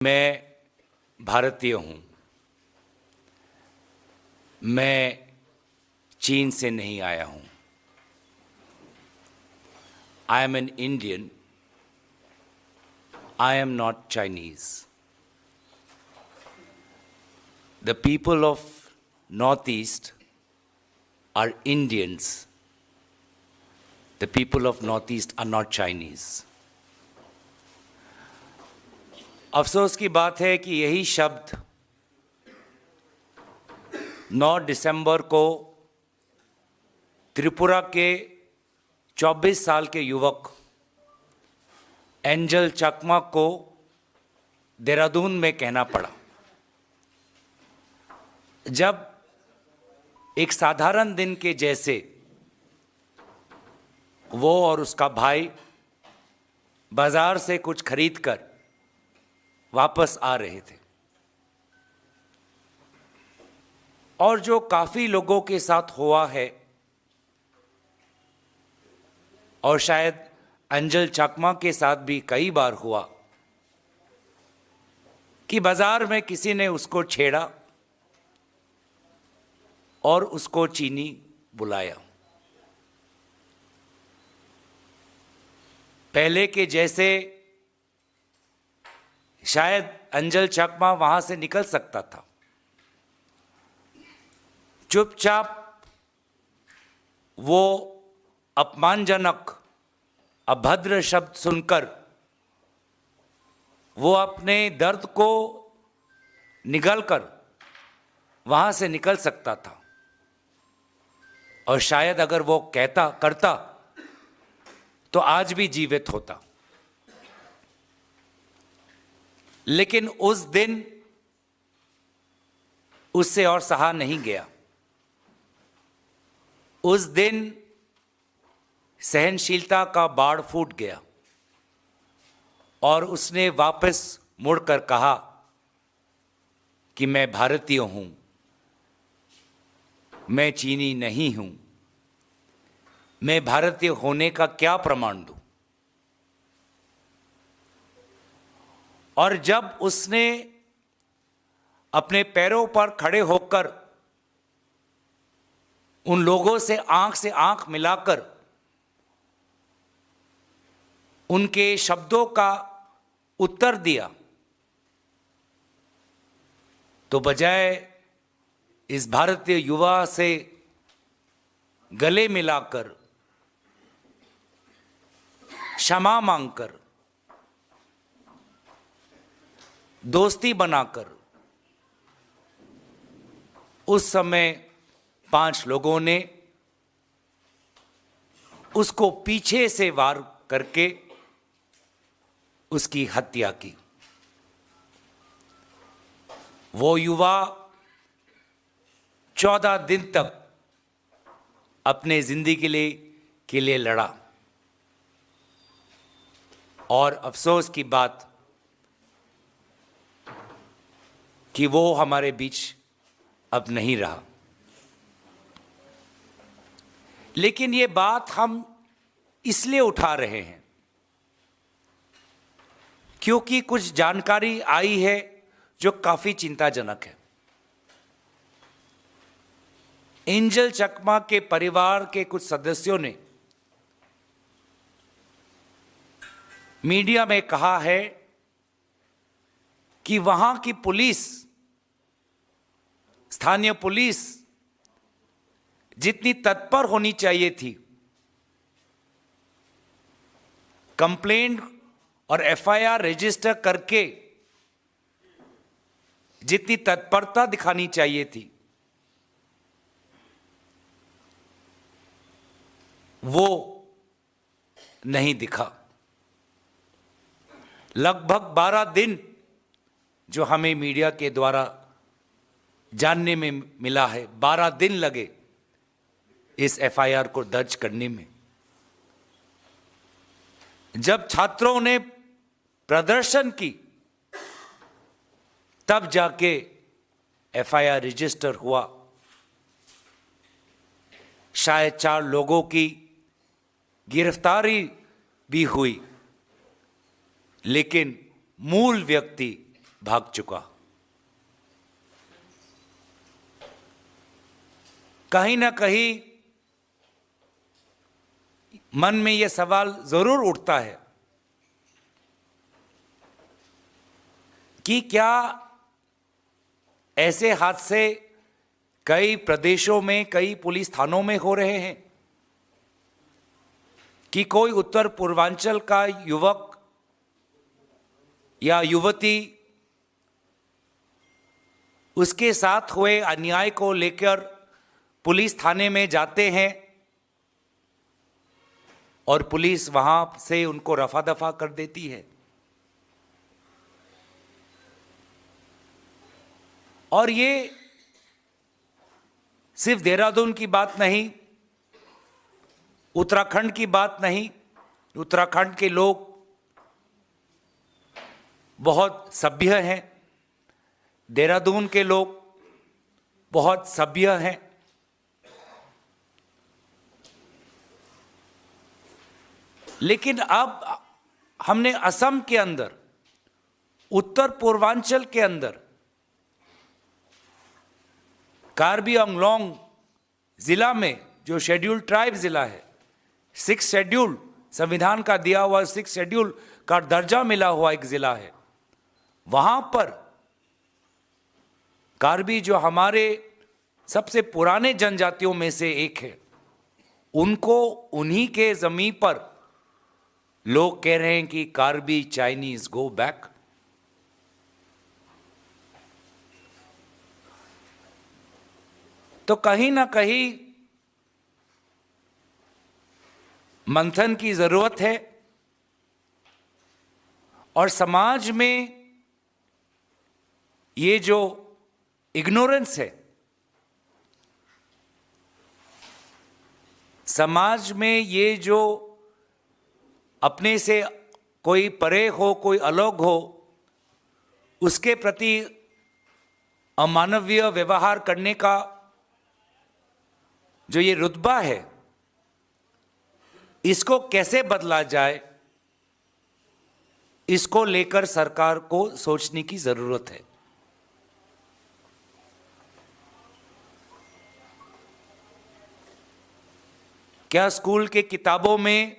मैं भारतीय हूँ। मैं चीन से नहीं आया हूँ। I am an Indian. I am not Chinese. The people of Northeast are Indians. The people of Northeast are not Chinese. अफसोस की बात है कि यही शब्द 9 दिसंबर को त्रिपुरा के 24 साल के युवक एंजल चकमा को देहरादून में कहना पड़ा, जब एक साधारण दिन के जैसे वो और उसका भाई बाजार से कुछ खरीदकर वापस आ रहे थे और जो काफ़ी लोगों के साथ हुआ है और शायद अंजल चकमा के साथ भी कई बार हुआ कि बाजार में किसी ने उसको छेड़ा और उसको चीनी बुलाया। पहले के जैसे शायद अंजल चकमा वहां से निकल सकता था, चुपचाप वो अपमानजनक अभद्र शब्द सुनकर वो अपने दर्द को निगलकर वहां से निकल सकता था और शायद अगर वो करता तो आज भी जीवित होता। लेकिन उस दिन उससे और सहा नहीं गया। उस दिन सहनशीलता का बाड़ फूट गया और उसने वापस मुड़कर कहा कि मैं भारतीय हूं, मैं चीनी नहीं हूं, मैं भारतीय होने का क्या प्रमाण दूं। और जब उसने अपने पैरों पर खड़े होकर उन लोगों से आंख मिलाकर उनके शब्दों का उत्तर दिया, तो बजाय इस भारतीय युवा से गले मिलाकर क्षमा मांगकर दोस्ती बनाकर उस समय 5 लोगों ने उसको पीछे से वार करके उसकी हत्या की। वो युवा 14 दिन तक अपने जिंदगी के लिए लड़ा और अफसोस की बात कि वो हमारे बीच अब नहीं रहा। लेकिन ये बात हम इसलिए उठा रहे हैं क्योंकि कुछ जानकारी आई है जो काफी चिंताजनक है। एंजल चकमा के परिवार के कुछ सदस्यों ने मीडिया में कहा है कि वहां की पुलिस, स्थानीय पुलिस जितनी तत्पर होनी चाहिए थी, कंप्लेंट और एफआईआर रजिस्टर करके जितनी तत्परता दिखानी चाहिए थी, वो नहीं दिखा। लगभग 12 दिन जो हमें मीडिया के द्वारा जानने में मिला है, 12 दिन लगे इस एफआईआर को दर्ज करने में। जब छात्रों ने प्रदर्शन की तब जाके एफआईआर रजिस्टर हुआ। शायद 4 लोगों की गिरफ्तारी भी हुई, लेकिन मूल व्यक्ति भाग चुका। कहीं ना कहीं मन में यह सवाल जरूर उठता है कि क्या ऐसे हादसे कई प्रदेशों में, कई पुलिस थानों में हो रहे हैं कि कोई उत्तर पूर्वांचल का युवक या युवती उसके साथ हुए अन्याय को लेकर पुलिस थाने में जाते हैं और पुलिस वहां से उनको रफा दफा कर देती है। और ये सिर्फ देहरादून की बात नहीं, उत्तराखंड की बात नहीं। उत्तराखंड के लोग बहुत सभ्य हैं, देहरादून के लोग बहुत सभ्य हैं। लेकिन अब हमने असम के अंदर, उत्तर पूर्वांचल के अंदर कार्बी आंगलोंग जिला में, जो शेड्यूल्ड ट्राइब जिला है, 6 शेड्यूल संविधान का दिया हुआ 6 शेड्यूल का दर्जा मिला हुआ एक जिला है, वहां पर कार्बी जो हमारे सबसे पुराने जनजातियों में से एक है, उनको उन्हीं के जमीन पर लोग कह रहे हैं कि कार्बी चाइनीज गो बैक। तो कहीं ना कहीं मंथन की जरूरत है और समाज में ये जो इग्नोरेंस है, समाज में ये जो अपने से कोई परे हो, कोई अलग हो, उसके प्रति अमानवीय व्यवहार करने का जो ये रुतबा है, इसको कैसे बदला जाए, इसको लेकर सरकार को सोचने की जरूरत है। क्या स्कूल के किताबों में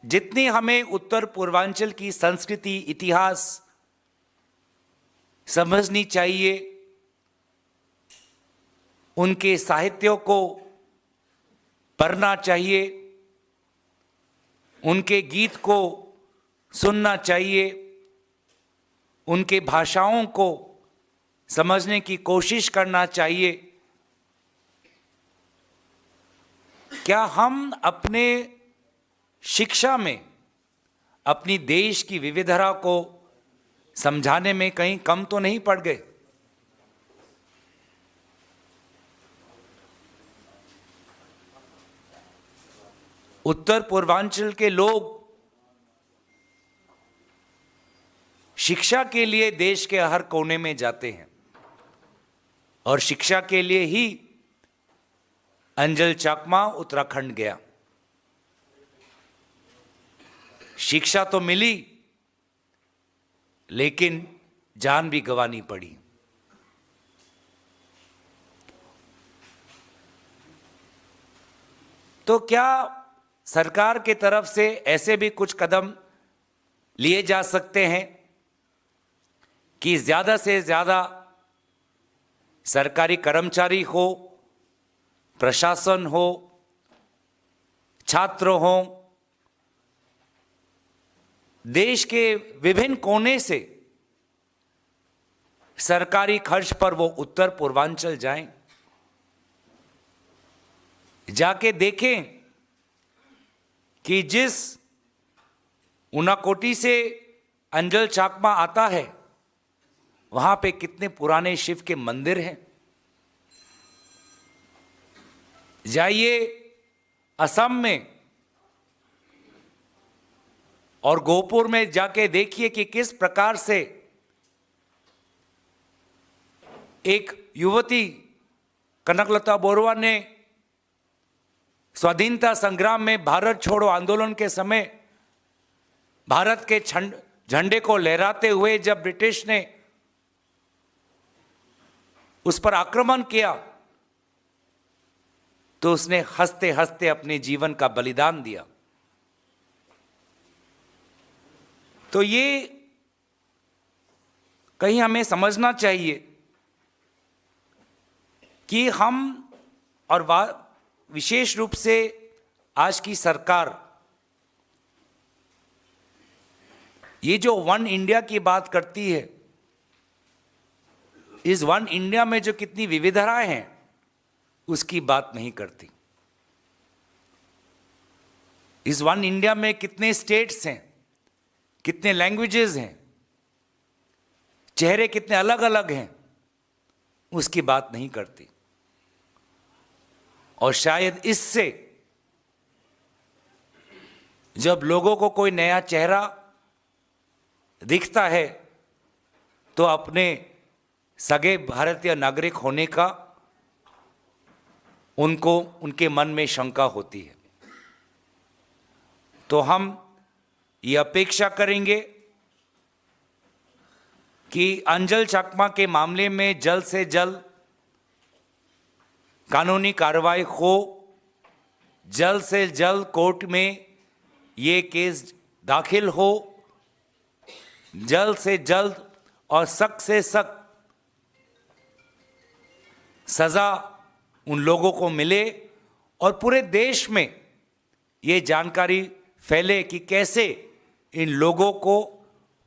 जितनी हमें उत्तर पूर्वांचल की संस्कृति, इतिहास समझनी चाहिए, उनके साहित्यों को पढ़ना चाहिए, उनके गीत को सुनना चाहिए, उनके भाषाओं को समझने की कोशिश करना चाहिए, क्या हम अपने शिक्षा में अपनी देश की विविधता को समझाने में कहीं कम तो नहीं पड़ गए? उत्तर पूर्वांचल के लोग शिक्षा के लिए देश के हर कोने में जाते हैं और शिक्षा के लिए ही अंजल चाकमा उत्तराखंड गया। शिक्षा तो मिली, लेकिन जान भी गंवानी पड़ी। तो क्या सरकार की तरफ से ऐसे भी कुछ कदम लिए जा सकते हैं कि ज्यादा से ज्यादा सरकारी कर्मचारी हो, प्रशासन हो, छात्र हो, देश के विभिन्न कोने से सरकारी खर्च पर वो उत्तर पूर्वांचल जाएं, जाके देखें कि जिस उनाकोटी से अंजल चाकमा आता है, वहां पे कितने पुराने शिव के मंदिर हैं। जाइए असम में और गोपुर में जाके देखिए कि किस प्रकार से एक युवती कनकलता बोरवा ने स्वाधीनता संग्राम में भारत छोड़ो आंदोलन के समय भारत के झंडे को लहराते हुए जब ब्रिटिश ने उस पर आक्रमण किया तो उसने हंसते हंसते अपने जीवन का बलिदान दिया। तो ये कहीं हमें समझना चाहिए कि हम और विशेष रूप से आज की सरकार ये जो वन इंडिया की बात करती है, इस वन इंडिया में जो कितनी विविधताएं हैं उसकी बात नहीं करती। इस वन इंडिया में कितने स्टेट्स हैं, कितने लैंग्वेजेस हैं, चेहरे कितने अलग अलग हैं, उसकी बात नहीं करती। और शायद इससे जब लोगों को कोई नया चेहरा दिखता है तो अपने सगे भारतीय नागरिक होने का उनको उनके मन में शंका होती है। तो हम ये अपेक्षा करेंगे कि अंजल चकमा के मामले में जल्द से जल्द कानूनी कार्रवाई हो, जल्द से जल्द कोर्ट में ये केस दाखिल हो, जल्द से जल्द और सख्त से सख्त सजा उन लोगों को मिले और पूरे देश में ये जानकारी फैले कि कैसे इन लोगों को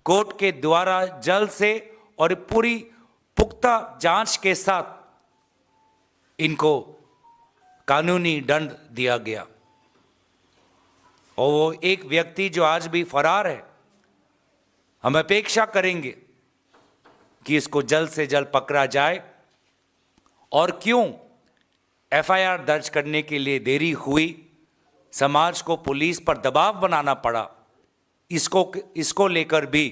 कोर्ट के द्वारा जल्द से और पूरी पुख्ता जांच के साथ इनको कानूनी दंड दिया गया। और वो एक व्यक्ति जो आज भी फरार है, हम अपेक्षा करेंगे कि इसको जल्द से जल्द पकड़ा जाए। और क्यों एफआईआर दर्ज करने के लिए देरी हुई, समाज को पुलिस पर दबाव बनाना पड़ा, इसको लेकर भी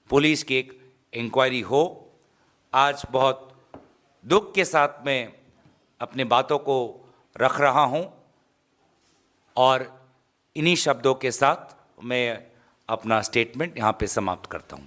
पुलिस की एक इंक्वायरी हो। आज बहुत दुख के साथ मैं अपने बातों को रख रहा हूं और इन्हीं शब्दों के साथ मैं अपना स्टेटमेंट यहां पे समाप्त करता हूं।